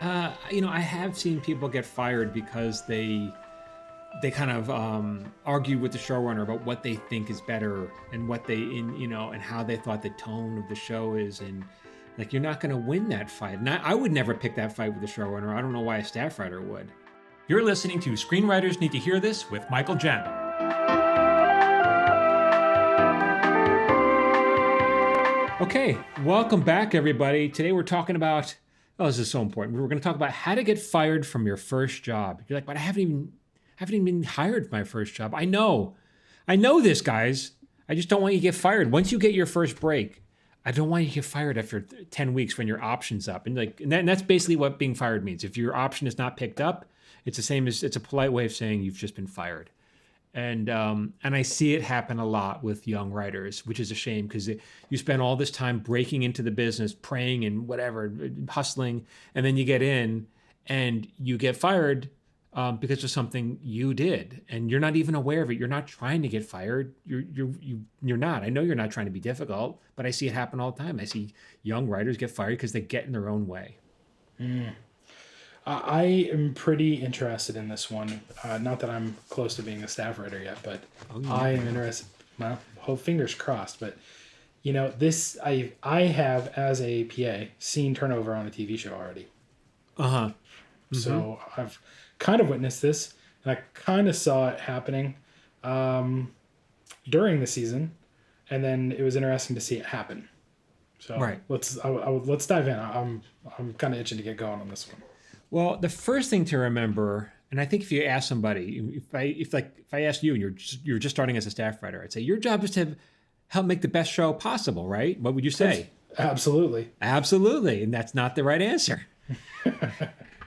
I have seen people get fired because they kind of argue with the showrunner about what they think is better and what and how they thought the tone of the show is, and like you're not going to win that fight. And I would never pick that fight with the showrunner. I don't know why a staff writer would. You're listening to Screenwriters Need to Hear This with Michael Jamin. Okay, welcome back, everybody. Today we're talking about, this is so important. We're going to talk about how to get fired from your first job. You're like, but I haven't even been hired for my first job. I know this, guys. I just don't want you to get fired. Once you get your first break, I don't want you to get fired after 10 weeks when your option's up. And that's basically what being fired means. If your option is not picked up, it's the same as, it's a polite way of saying you've just been fired. And I see it happen a lot with young writers, which is a shame because you spend all this time breaking into the business, praying and whatever, hustling, and then you get in and you get fired because of something you did, and you're not even aware of it. You're not trying to get fired. You're not. I know you're not trying to be difficult, but I see it happen all the time. I see young writers get fired because they get in their own way. I am pretty interested in this one. Not that I'm close to being a staff writer yet, but I am interested. Well, hope fingers crossed. But this I have as a PA seen turnover on a TV show already. So I've kind of witnessed this, and I kind of saw it happening during the season, and then it was interesting to see it happen. So right. Let's dive in. I'm kind of itching to get going on this one. Well, the first thing to remember, and I think if you ask somebody, if I ask you and you're just starting as a staff writer, I'd say your job is to help make the best show possible, right? What would you say? Absolutely. Absolutely, and that's not the right answer.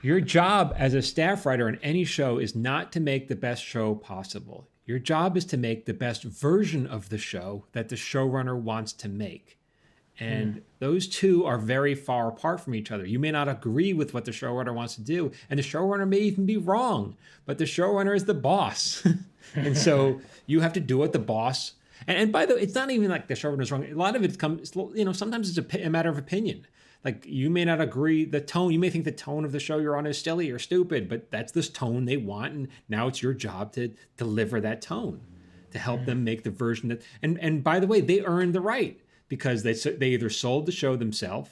Your job as a staff writer on any show is not to make the best show possible. Your job is to make the best version of the show that the showrunner wants to make. And those two are very far apart from each other. You may not agree with what the showrunner wants to do, and the showrunner may even be wrong, but the showrunner is the boss. And so you have to do what the boss. And by the way, it's not even like the showrunner's wrong. A lot of it comes, sometimes it's a matter of opinion. Like you may not agree the tone. You may think the tone of the show you're on is silly or stupid, but that's this tone they want. And now it's your job to deliver that tone, to help them make the version that, and by the way, they earn the right. Because they either sold the show themselves,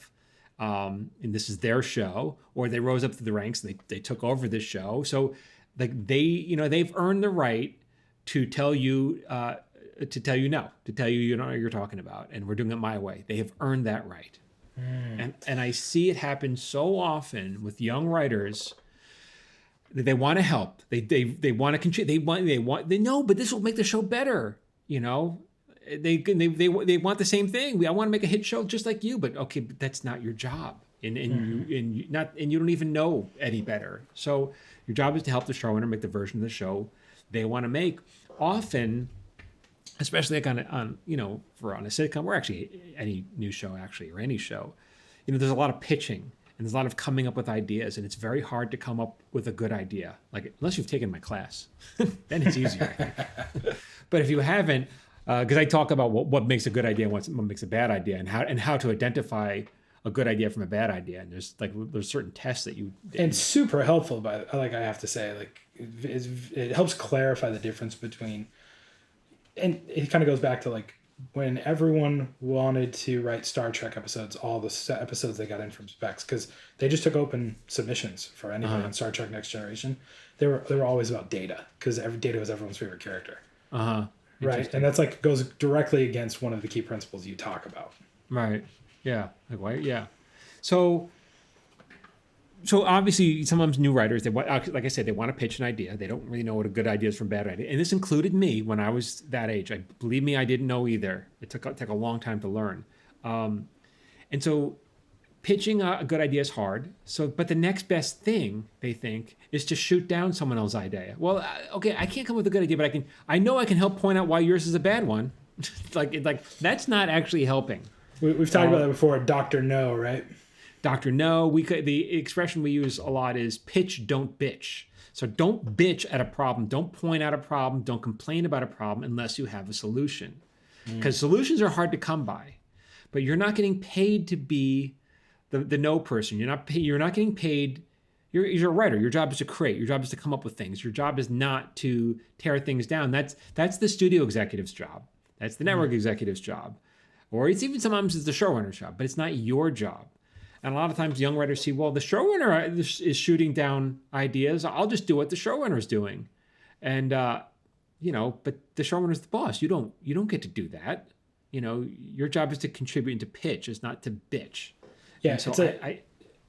and this is their show, or they rose up through the ranks and they took over this show. So like they've earned the right to tell you no, to tell you you don't know what you're talking about, and we're doing it my way. They have earned that right. And I see it happen so often with young writers. They want to help. They want to contribute. They know, but this will make the show better. They want the same thing. I want to make a hit show just like you, but okay, but that's not your job, and you don't even know any better. So your job is to help the showrunner make the version of the show they want to make. Often, especially like on a sitcom or actually any news show or any show, there's a lot of pitching and there's a lot of coming up with ideas, and it's very hard to come up with a good idea. Like unless you've taken my class, then it's easier. I think. But if you haven't. Because I talk about what makes a good idea and what makes a bad idea, and how to identify a good idea from a bad idea. And there's certain tests that you and super helpful. I have to say, it helps clarify the difference between, and it kind of goes back to like when everyone wanted to write Star Trek episodes, all the episodes they got in from specs, because they just took open submissions for anybody on Star Trek Next Generation. They were always about Data, because Data was everyone's favorite character. Right, and that's goes directly against one of the key principles you talk about. Right. Yeah. Yeah. So obviously, sometimes new writers, they want, like I said, they want to pitch an idea. They don't really know what a good idea is from a bad idea, and this included me when I was that age. Believe me, I didn't know either. It took a long time to learn, and so pitching a good idea is hard. But the next best thing they think is to shoot down someone else's idea. Well, okay, I can't come up with a good idea, but I know I can help point out why yours is a bad one. like that's not actually helping. We've talked about that before. Dr. No, right? Dr. No. The expression we use a lot is pitch, don't bitch. So don't bitch at a problem. Don't point out a problem. Don't complain about a problem unless you have a solution. Because solutions are hard to come by. But you're not getting paid to be the no person. You're not getting paid You're a writer. Your job is to create. Your job is to come up with things. Your job is not to tear things down. That's the studio executive's job. That's the network executive's job. Or it's even sometimes it's the showrunner's job, but it's not your job. And a lot of times young writers see, well, the showrunner is shooting down ideas. I'll just do what the showrunner is doing. And, but the showrunner's the boss. You don't get to do that. Your job is to contribute and to pitch, is not to bitch. Yeah. And so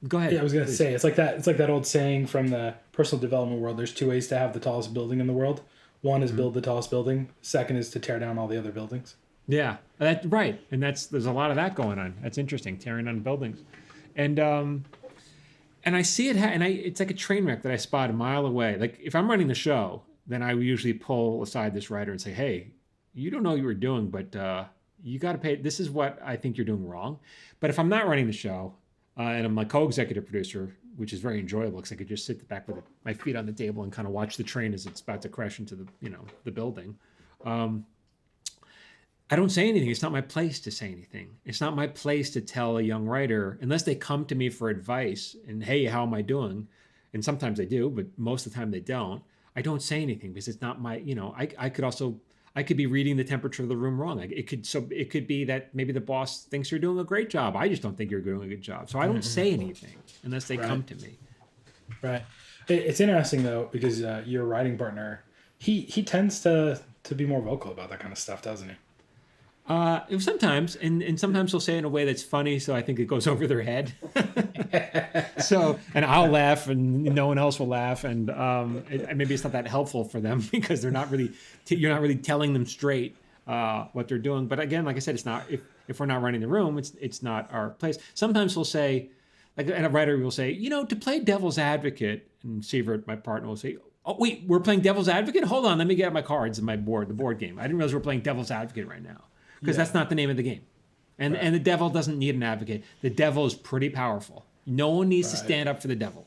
go ahead. Yeah, I was going to say, it's like that old saying from the personal development world. There's 2 ways to have the tallest building in the world. One is build the tallest building. Second is to tear down all the other buildings. Yeah, that's right. And there's a lot of that going on. That's interesting, tearing down buildings. And I see it, it's like a train wreck that I spot a mile away. Like if I'm running the show, then I usually pull aside this writer and say, hey, you don't know what you were doing, but you got to pay. This is what I think you're doing wrong. But if I'm not running the show and I'm a co-executive producer, which is very enjoyable because I could just sit back with my feet on the table and kind of watch the train as it's about to crash into the building. I don't say anything. It's not my place to say anything. It's not my place to tell a young writer, unless they come to me for advice and, hey, how am I doing? And sometimes they do, but most of the time they don't. I don't say anything because it's not my, I could be reading the temperature of the room wrong. It could be that maybe the boss thinks you're doing a great job. I just don't think you're doing a good job. So I don't say anything unless they come to me. Right. It's interesting though, because your writing partner, he tends to be more vocal about that kind of stuff, doesn't he? Sometimes, and sometimes they'll say it in a way that's funny, so I think it goes over their head. And I'll laugh, and no one else will laugh, and maybe it's not that helpful for them because they're not really, you're not really telling them straight what they're doing. But again, like I said, it's not if we're not running the room, it's not our place. Sometimes we'll say, and a writer will say, to play devil's advocate, and Sievert, my partner, will say, oh wait, we're playing devil's advocate. Hold on, let me get out my cards and the board game. I didn't realize we're playing devil's advocate right now. Because that's not the name of the game. And the devil doesn't need an advocate. The devil is pretty powerful. No one needs to stand up for the devil.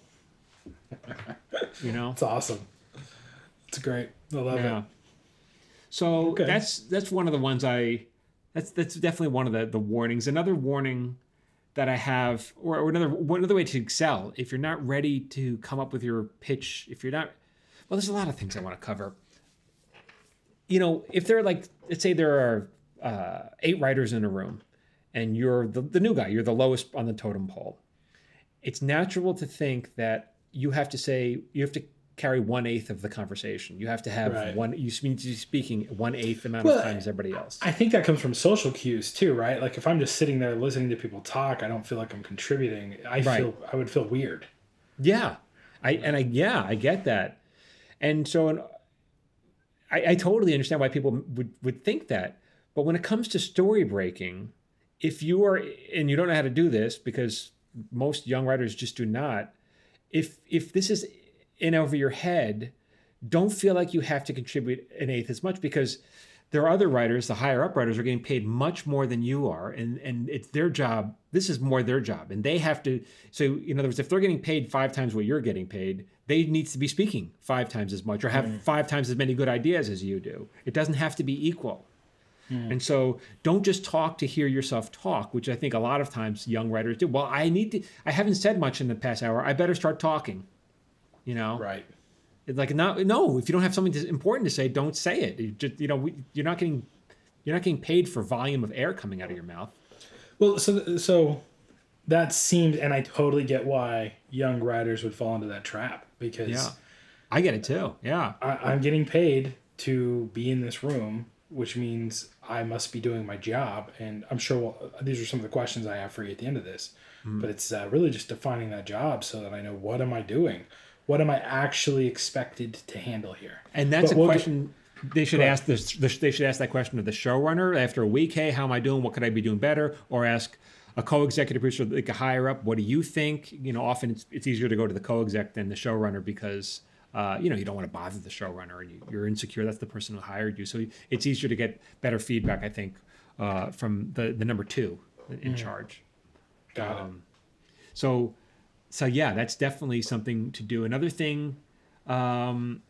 It's awesome. It's great. I love it. So that's one of the ones that's definitely one of the warnings. Another warning that I have, or another way to excel, if you're not ready to come up with your pitch, there's a lot of things I want to cover. If they're like, let's say there are 8 writers in a room and you're the new guy, you're the lowest on the totem pole. It's natural to think that you have to carry 1/8 of the conversation. You have to have you need to be speaking 1/8 amount of time as everybody else. I think that comes from social cues too, right? Like if I'm just sitting there listening to people talk, I don't feel like I'm contributing. I would feel weird. Yeah. I get that. And so I totally understand why people would think that. But when it comes to story breaking, if you are, and you don't know how to do this because most young writers just do not, if this is in over your head, don't feel like you have to contribute 1/8 as much because there are other writers, the higher up writers are getting paid much more than you are. And it's their job. This is more their job. And they have to, so in other words, if they're getting paid 5 times what you're getting paid, they need to be speaking 5 times as much or have 5 times as many good ideas as you do. It doesn't have to be equal. And so don't just talk to hear yourself talk, which I think a lot of times young writers do. Well, I haven't said much in the past hour. I better start talking, Right. It's like, no, if you don't have something important to say, don't say it. You're not getting paid for volume of air coming out of your mouth. Well, so that seems, and I totally get why young writers would fall into that trap because I get it too. Yeah. I'm getting paid to be in this room, which means I must be doing my job. And I'm sure these are some of the questions I have for you at the end of this. But it's really just defining that job so that I know, what am I doing? What am I actually expected to handle here? And that's a question they should ask. They should ask that question of the showrunner after a week. Hey, how am I doing? What could I be doing better? Or ask a co-executive producer, like a higher up. What do you think? Often it's easier to go to the co-exec than the showrunner because you don't want to bother the showrunner and you're insecure. That's the person who hired you. So it's easier to get better feedback, I think, from the number 2 in charge. Got it. So yeah, that's definitely something to do. Another thing, don't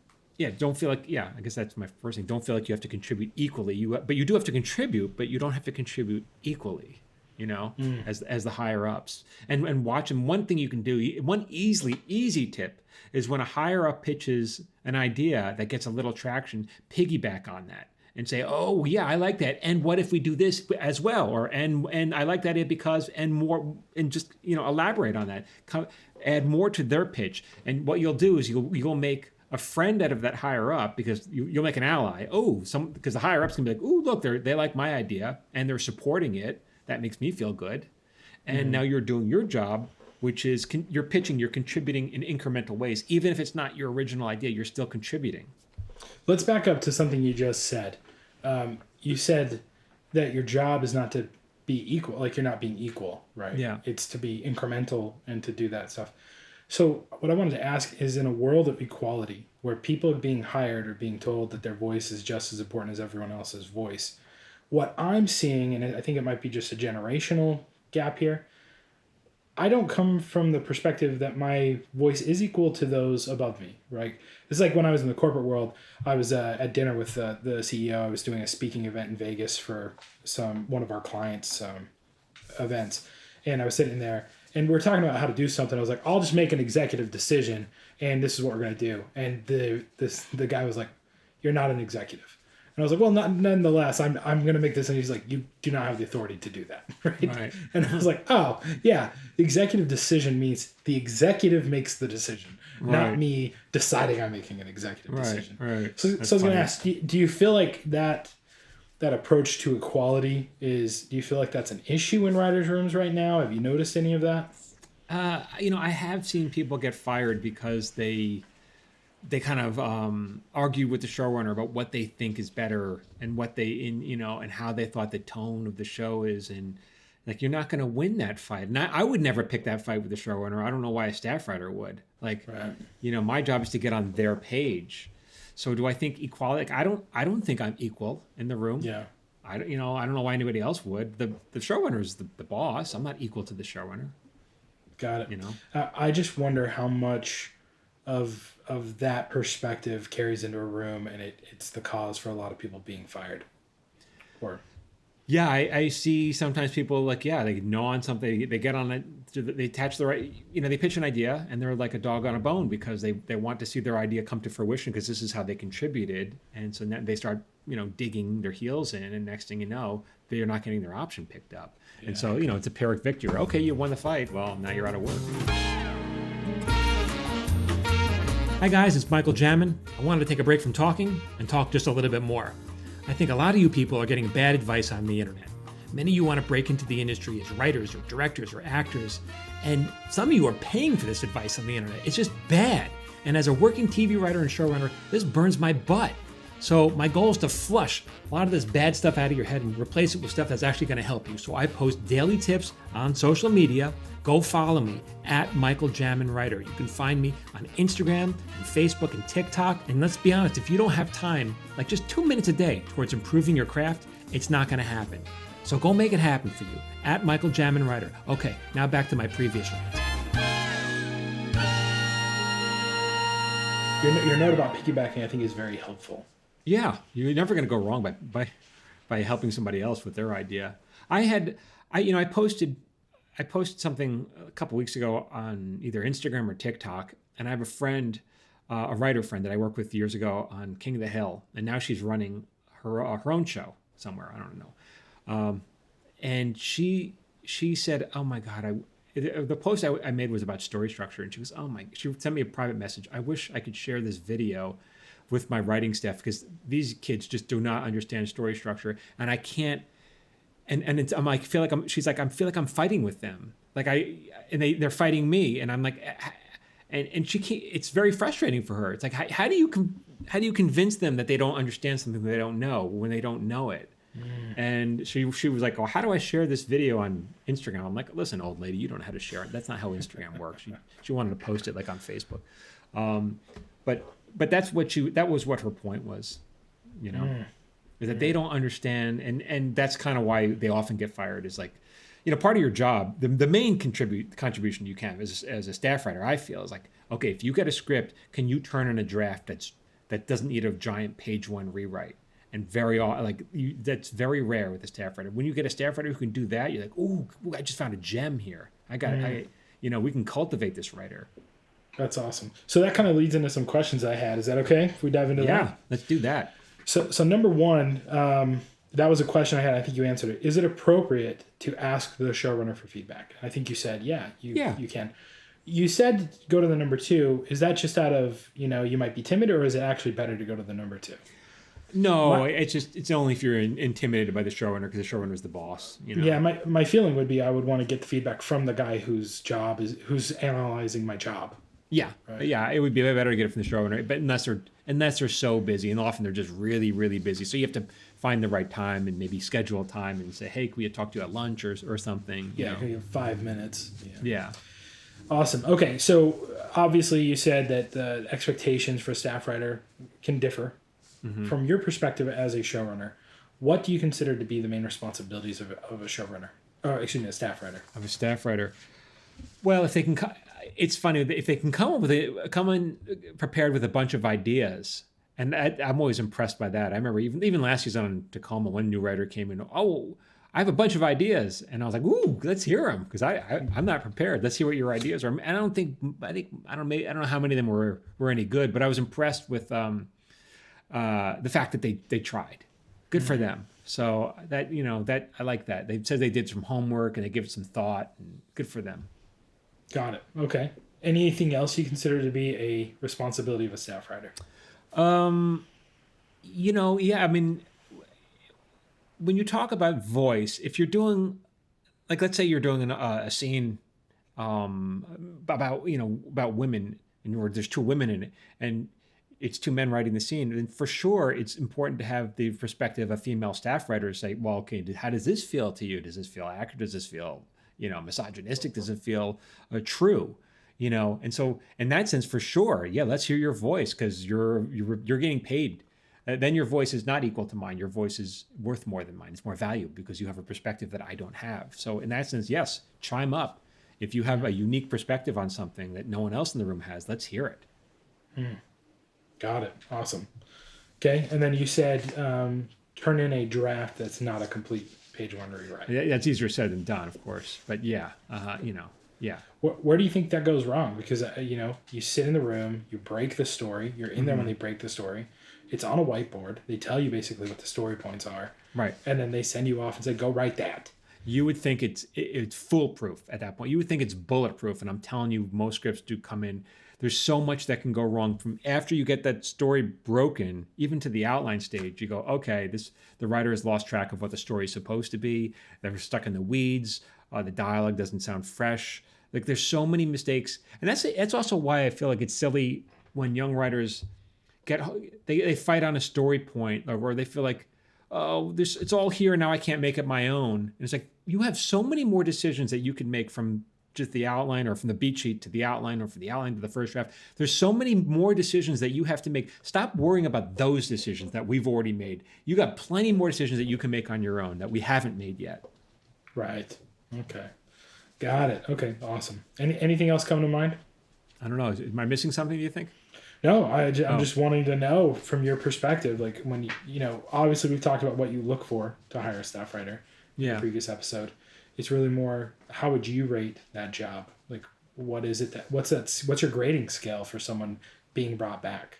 feel like, I guess that's my first thing. Don't feel like you have to contribute equally. But you do have to contribute, but you don't have to contribute equally. as the higher ups, and watch them. One thing you can do, one easy tip is when a higher up pitches an idea that gets a little traction, piggyback on that and say, oh yeah, I like that. And what if we do this as well? Or, and I like that because, and more, and just, elaborate on that, add more to their pitch. And what you'll do is you'll make a friend out of that higher up, because you'll make an ally. Because the higher ups can be like, oh, look, they like my idea and they're supporting it. That makes me feel good. And now you're doing your job, which is you're pitching, you're contributing in incremental ways. Even if it's not your original idea, you're still contributing. Let's back up to something you just said. You said that your job is not to be equal, like you're not being equal, right? Yeah. It's to be incremental and to do that stuff. So what I wanted to ask is, in a world of equality, where people are being hired or being told that their voice is just as important as everyone else's voice, what I'm seeing, and I think it might be just a generational gap here, I don't come from the perspective that my voice is equal to those above me, right? It's like when I was in the corporate world, I was at dinner with the CEO. I was doing a speaking event in Vegas for one of our clients' events. And I was sitting there and we were talking about how to do something. I was like, I'll just make an executive decision and this is what we're going to do. And the guy was like, you're not an executive. And I was like, well, nonetheless, I'm going to make this. And he's like, you do not have the authority to do that. Right. And I was like, oh, yeah, the executive decision means the executive makes the decision, not me deciding I'm making an executive decision. Right. So I was going to ask, do you feel like that approach to equality do you feel like that's an issue in writers' rooms right now? Have you noticed any of that? I have seen people get fired because they kind of argue with the showrunner about what they think is better and what and how they thought the tone of the show is. And like, you're not going to win that fight. And I would never pick that fight with the showrunner. I don't know why a staff writer would. Like, my job is to get on their page. So do I think equality? Like, I don't think I'm equal in the room. Yeah. I don't know why anybody else would. The showrunner is the boss. I'm not equal to the showrunner. Got it. I just wonder how much of that perspective carries into a room, and it's the cause for a lot of people being fired. I see sometimes people they know on something, they get on it, they attach the right, they pitch an idea and they're like a dog on a bone because they want to see their idea come to fruition because this is how they contributed. And so now they start, digging their heels in, and next thing you know, they're not getting their option picked up. Yeah. And so, it's a Pyrrhic victory. Okay, you won the fight. Well, now you're out of work. Hi guys, it's Michael Jamin. I wanted to take a break from talking and talk just a little bit more. I think a lot of you people are getting bad advice on the internet. Many of you want to break into the industry as writers or directors or actors, and some of you are paying for this advice on the internet. It's just bad. And as a working TV writer and showrunner, this burns my butt. So my goal is to flush a lot of this bad stuff out of your head and replace it with stuff that's actually going to help you. So I post daily tips on social media. Go follow me at Michael Jamin Writer. You can find me on Instagram and Facebook and TikTok. And let's be honest, if you don't have time, like just 2 minutes a day towards improving your craft, it's not going to happen. So go make it happen for you at Michael Jamin Writer. Okay, now back to my previous rant. Your note about piggybacking, I think, is very helpful. Yeah, you're never going to go wrong by helping somebody else with their idea. I posted something a couple weeks ago on either Instagram or TikTok, and I have a friend, a writer friend that I worked with years ago on King of the Hill, and now she's running her own show somewhere. I don't know. And she said, "Oh my God, the post I made was about story structure," and she goes, she sent me a private message. I wish I could share this video with my writing staff because these kids just do not understand story structure, and I can't. And it's, I'm like, I feel like I'm fighting with them. They're fighting me, and I'm like, and she can't. It's very frustrating for her. It's like, how do you convince them that they don't understand something they don't know when they don't know it? And she was like, "Oh, how do I share this video on Instagram?" I'm like, "Listen, old lady, you don't know how to share it. That's not how Instagram works." She wanted to post it on Facebook, but that was what her point was, is that they don't understand, and that's kind of why they often get fired. Is like, part of your job, the main contribution you can as a staff writer, I feel, is like, okay, if you get a script, can you turn in a draft that doesn't need a giant page one rewrite? And that's very rare with a staff writer. When you get a staff writer who can do that, you're like, ooh, I just found a gem here. We can cultivate this writer. That's awesome. So that kind of leads into some questions I had. Is that okay if we dive into that? Yeah, let's do that. So number one, that was a question I had. I think you answered it. Is it appropriate to ask the showrunner for feedback? I think you said, you can. You said go to the number two. Is that just out of, you might be timid, or is it actually better to go to the number two? No, it's only if you're intimidated by the showrunner, because the showrunner is the boss. Yeah, my feeling would be I would want to get the feedback from the guy who's analyzing my job. Yeah, right? Yeah, it would be better to get it from the showrunner, but unless they're so busy, and often they're just really, really busy, so you have to find the right time and maybe schedule a time and say, hey, can we talk to you at lunch or something? You have 5 minutes. Yeah. Awesome. Okay, so obviously you said that the expectations for a staff writer can differ. Mm-hmm. From your perspective as a showrunner, what do you consider to be the main responsibilities of a showrunner? A staff writer. Of a staff writer. Well, if they can, it's funny if they can come in prepared with a bunch of ideas, and I'm always impressed by that. I remember even last season on Tacoma, one new writer came in. Oh, I have a bunch of ideas, and I was like, "Ooh, let's hear them," because I'm not prepared. Let's hear what your ideas are. And I don't know how many of them were any good, but I was impressed with the fact that they tried. Good for them. So that I like that. They said they did some homework and they give it some thought, and good for them. Got it. Okay. Anything else you consider to be a responsibility of a staff writer? Yeah. I mean, when you talk about voice, if you're doing, like, let's say you're doing a scene about women, and there's two women in it, and it's two men writing the scene, and for sure it's important to have the perspective of female staff writers say, well, okay, how does this feel to you? Does this feel accurate? Does this feel misogynistic? Does it feel true? And so in that sense, for sure, yeah, let's hear your voice, because you're getting paid. Then your voice is not equal to mine. Your voice is worth more than mine. It's more valuable because you have a perspective that I don't have. So in that sense, yes, chime up. If you have a unique perspective on something that no one else in the room has, let's hear it. Got it. Awesome. Okay. And then you said turn in a draft that's not a complete page one rewrite. That's easier said than done, of course. But yeah, yeah. Where do you think that goes wrong? Because, you sit in the room, you break the story. You're in there when they break the story. It's on a whiteboard. They tell you basically what the story points are. Right. And then they send you off and say, go write that. You would think it's foolproof at that point. You would think it's bulletproof. And I'm telling you, most scripts do come in. There's so much that can go wrong from after you get that story broken, even to the outline stage. You go, okay, the writer has lost track of what the story is supposed to be. They're stuck in the weeds. The dialogue doesn't sound fresh. Like, there's so many mistakes. And that's also why I feel like it's silly when young writers they fight on a story point, or they feel like, oh, it's all here now, I can't make it my own. And it's like, you have so many more decisions that you can make from just the outline, or from the beat sheet to the outline, or from the outline to the first draft. There's so many more decisions that you have to make. Stop worrying about those decisions that we've already made. You got plenty more decisions that you can make on your own that we haven't made yet. Right. Okay. Got it. Okay. Awesome. Anything else come to mind? I don't know. Am I missing something, do you think? No, I'm just wanting to know from your perspective, like, when obviously we've talked about what you look for to hire a staff writer in the previous episode. It's really more, how would you rate that job? Like, what is it what's your grading scale for someone being brought back?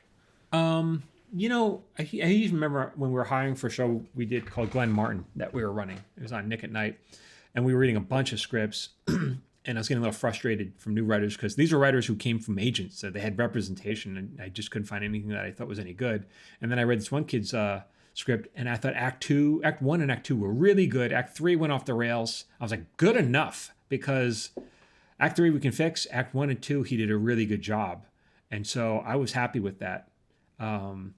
I even remember when we were hiring for a show we did called Glenn Martin that we were running. It was on Nick at Night, and we were reading a bunch of scripts. And I was getting a little frustrated from new writers, because these were writers who came from agents, so they had representation, and I just couldn't find anything that I thought was any good. And then I read this one kid's script, and I thought Act 1 and Act 2 were really good. Act 3 went off the rails. I was like, good enough, because Act 3 we can fix. Act 1 and 2, he did a really good job. And so I was happy with that. And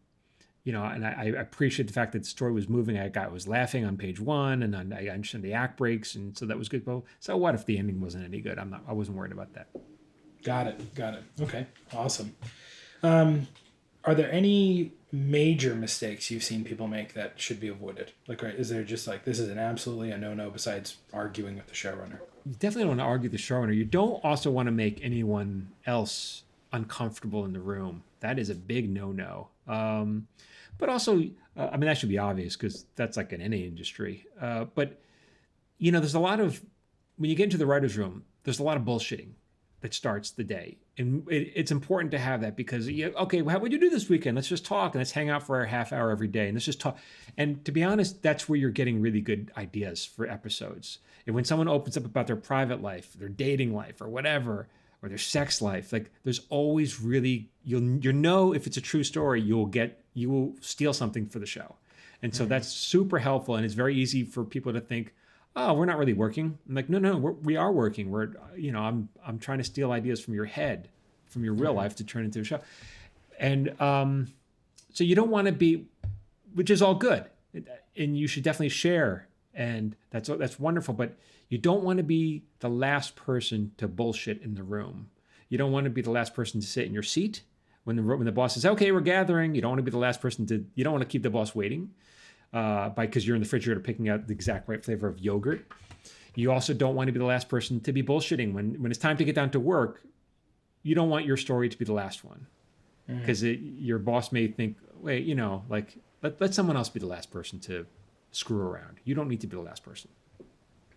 I appreciate the fact that the story was moving. I was laughing on page 1, and I understand the act breaks, and so that was good. Well, so what if the ending wasn't any good? I wasn't worried about that. Got it. Okay, awesome. Are there any major mistakes you've seen people make that should be avoided? Like, right, is there just like, this is an absolutely a no-no besides arguing with the showrunner? You definitely don't want to argue with the showrunner. You don't also want to make anyone else uncomfortable in the room. That is a big no-no. But also, I mean, that should be obvious because that's like in any industry. But there's a lot of when you get into the writer's room, there's a lot of bullshitting that starts the day. And it's important to have that because, okay, well, what did you do this weekend? Let's just talk and let's hang out for a half hour every day and let's just talk. And to be honest, that's where you're getting really good ideas for episodes. And when someone opens up about their private life, their dating life or whatever, or their sex life, like there's always really, if it's a true story, you will steal something for the show. And so that's super helpful. And it's very easy for people to think, oh, we're not really working. I'm like, no, we are working. I'm trying to steal ideas from your head, from your real life to turn into a show. And so you don't want to be, which is all good. And you should definitely share. And that's wonderful. But you don't want to be the last person to bullshit in the room. You don't want to be the last person to sit in your seat when the boss says, okay, we're gathering. You don't want to be the last person you don't want to keep the boss waiting. Because you're in the refrigerator picking out the exact right flavor of yogurt. You also don't want to be the last person to be bullshitting. When it's time to get down to work, you don't want your story to be the last one. Because your boss may think, wait, let someone else be the last person to screw around. You don't need to be the last person.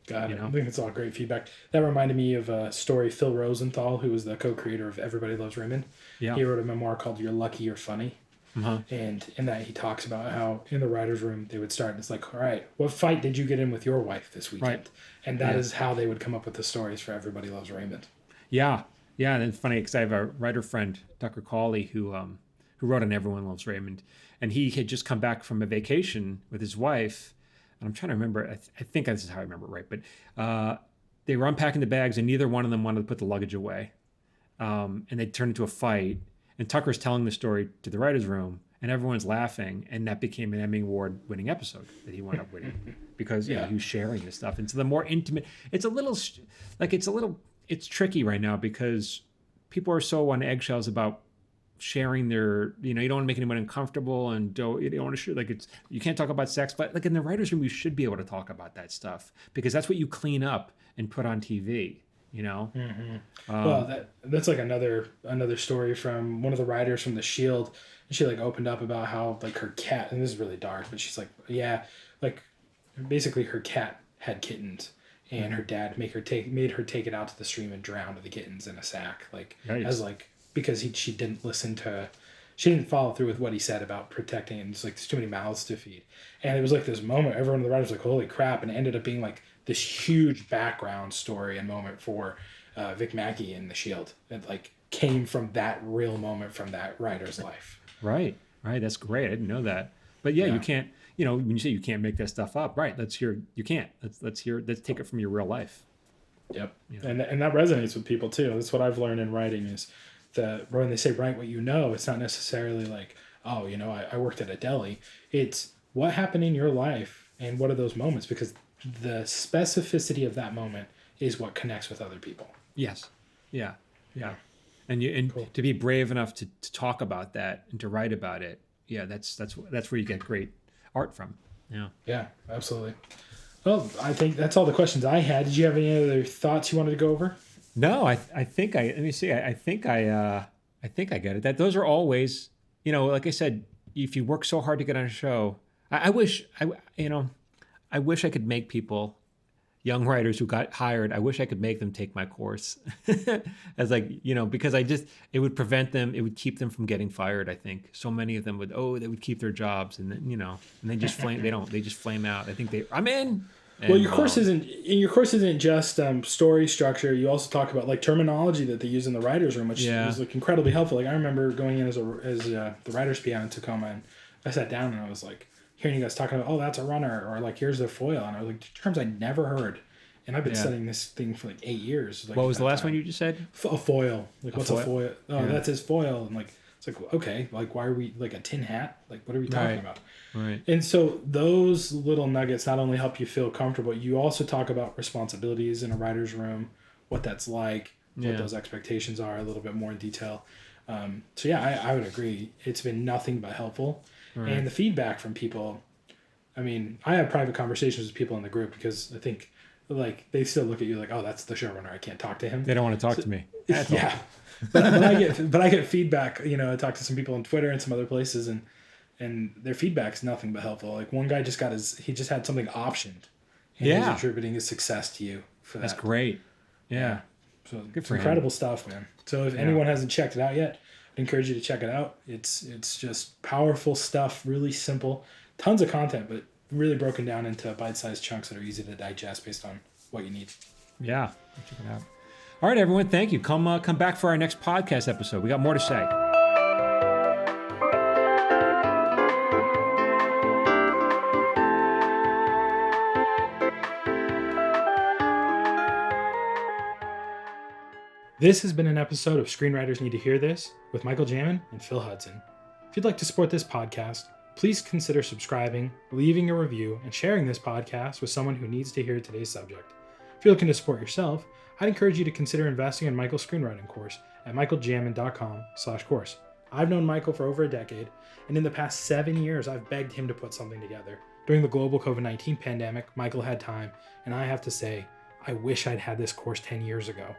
Got it. I think that's all great feedback. That reminded me of a story Phil Rosenthal, who was the co-creator of Everybody Loves Raymond. Yeah. He wrote a memoir called You're Lucky You're Funny. And in that he talks about how in the writer's room they would start and it's like, all right, what fight did you get in with your wife this weekend? Right. And that is how they would come up with the stories for Everybody Loves Raymond. Yeah. And it's funny because I have a writer friend, Tucker Cawley, who wrote on Everyone Loves Raymond. And he had just come back from a vacation with his wife. And I'm trying to remember, I think this is how I remember it right. But they were unpacking the bags and neither one of them wanted to put the luggage away. And they turned into a fight. And Tucker's telling the story to the writer's room, and everyone's laughing, and that became an Emmy Award-winning episode that he wound up winning because he was sharing this stuff. And so the more intimate, it's tricky right now because people are so on eggshells about sharing their, you don't want to make anyone uncomfortable, and you don't want to share you can't talk about sex, but like in the writer's room, you should be able to talk about that stuff because that's what you clean up and put on TV. Well, that's like another story from one of the writers from The Shield. And she opened up about how her cat, and this is really dark, but she's like, yeah, basically her cat had kittens and her dad made her take it out to the stream and drown the kittens in a sack, because she didn't she didn't follow through with what he said about protecting, and it's there's too many mouths to feed. And it was this moment, everyone in the writers was like, holy crap, and it ended up being this huge background story and moment for Vic Mackey in The Shield. It came from that real moment from that writer's life. Right. That's great. I didn't know that. But you can't, when you say you can't make that stuff up, right? You can't. Let's take it from your real life. Yep. And that resonates with people too. That's what I've learned in writing is that when they say write what you know, it's not necessarily I worked at a deli. It's what happened in your life and what are those moments, because the specificity of that moment is what connects with other people. Yes. Yeah. And cool. To be brave enough to talk about that and to write about it. Yeah. That's where you get great art from. Yeah. Yeah, absolutely. Well, I think that's all the questions I had. Did you have any other thoughts you wanted to go over? No, I think let me see. I think I get it. That those are always, like I said, if you work so hard to get on a show, I wish I could make people, young writers who got hired, I wish I could make them take my course as because it would prevent them, it would keep them from getting fired. I think so many of them they would keep their jobs and then, and they just flame, they just flame out. I think I'm in. And, well, your course isn't just story structure. You also talk about terminology that they use in the writer's room, which was incredibly helpful. I remember going in as the writer's PI in Tacoma, and I sat down and I was hearing you guys talking about, that's a runner, or here's the foil, and I was terms I never heard, and I've been studying this thing for 8 years. What was the last one you just said? A foil. What's a foil? Oh, that's his foil, and it's okay. Why are we a tin hat? What are we talking about? Right. And so those little nuggets not only help you feel comfortable, you also talk about responsibilities in a writer's room, what that's like, what those expectations are, a little bit more in detail. I would agree. It's been nothing but helpful. Right. And the feedback from people, I have private conversations with people in the group because I think like they still look at you like, oh, that's the showrunner. I can't talk to him. They don't want to talk to me. That's all. Yeah. but I get feedback, I talk to some people on Twitter and some other places, and their feedback's nothing but helpful. Like one guy just had something optioned. And he's attributing his success to you for that. That's great. Yeah. So Good it's for incredible stuff, man. So if anyone hasn't checked it out yet, I'd encourage you to check it out. It's just powerful stuff, really simple, tons of content, but really broken down into bite-sized chunks that are easy to digest based on what you need. Yeah. Check it out. All right, everyone. Thank you. Come back for our next podcast episode. We got more to say. This has been an episode of Screenwriters Need to Hear This with Michael Jamin and Phil Hudson. If you'd like to support this podcast, please consider subscribing, leaving a review, and sharing this podcast with someone who needs to hear today's subject. If you're looking to support yourself, I'd encourage you to consider investing in Michael's screenwriting course at michaeljamin.com/course. I've known Michael for over a decade, and in the past 7 years, I've begged him to put something together. During the global COVID-19 pandemic, Michael had time, and I have to say, I wish I'd had this course 10 years ago.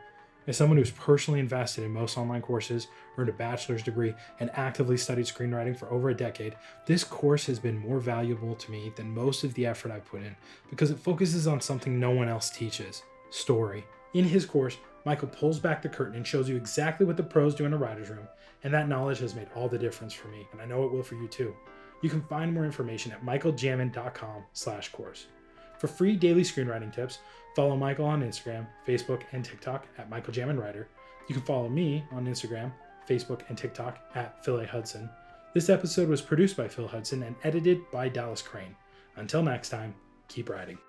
As someone who's personally invested in most online courses, earned a bachelor's degree, and actively studied screenwriting for over a decade, this course has been more valuable to me than most of the effort I've put in because it focuses on something no one else teaches: story. In his course, Michael pulls back the curtain and shows you exactly what the pros do in a writer's room, and that knowledge has made all the difference for me, and I know it will for you too. You can find more information at michaeljamin.com/course. For free daily screenwriting tips, follow Michael on Instagram, Facebook, and TikTok at michaeljaminwriter. You can follow me on Instagram, Facebook, and TikTok at Phil A. Hudson. This episode was produced by Phil Hudson and edited by Dallas Crane. Until next time, keep writing.